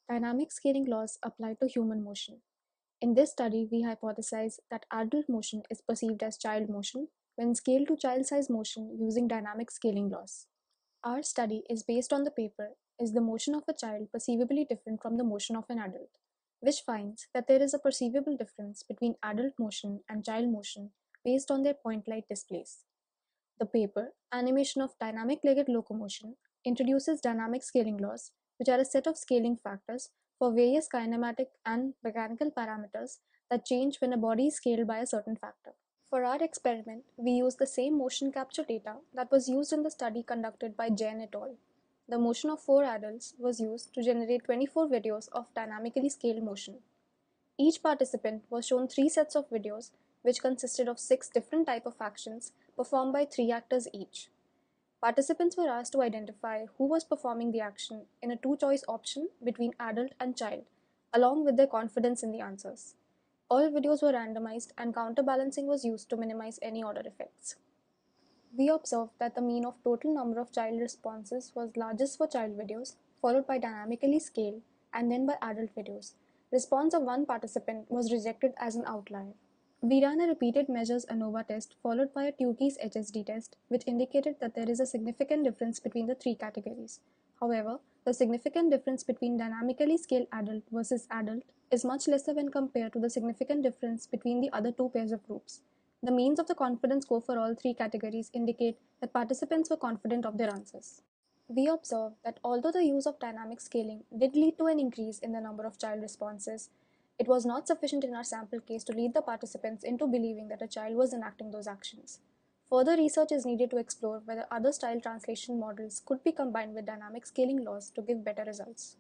Dynamic scaling laws apply to human motion. In this study, we hypothesize that adult motion is perceived as child motion when scaled to child-size motion using dynamic scaling laws. Our study is based on the paper Is the motion of a child perceivably different from the motion of an adult, which finds that there is a perceivable difference between adult motion and child motion based on their point light displays. The paper, Animation of Dynamic Legged Locomotion, introduces dynamic scaling laws, which are a set of scaling factors for various kinematic and mechanical parameters that change when a body is scaled by a certain factor. For our experiment, we used the same motion capture data that was used in the study conducted by Jain et al. The motion of 4 adults was used to generate 24 videos of dynamically scaled motion. Each participant was shown 3 sets of videos which consisted of 6 different types of actions performed by 3 actors each. Participants were asked to identify who was performing the action in a two-choice option between adult and child, along with their confidence in the answers. All videos were randomized and counterbalancing was used to minimize any order effects. We observed that the mean of total number of child responses was largest for child videos, followed by dynamically scaled, and then by adult videos. Response of one participant was rejected as an outlier. We ran a repeated measures ANOVA test followed by a Tukey's HSD test, which indicated that there is a significant difference between the 3 categories. However, the significant difference between dynamically scaled adult versus adult is much lesser when compared to the significant difference between the other 2 pairs of groups. The means of the confidence score for all 3 categories indicate that participants were confident of their answers. We observed that although the use of dynamic scaling did lead to an increase in the number of child responses, it was not sufficient in our sample case to lead the participants into believing that a child was enacting those actions. Further research is needed to explore whether other style translation models could be combined with dynamic scaling laws to give better results.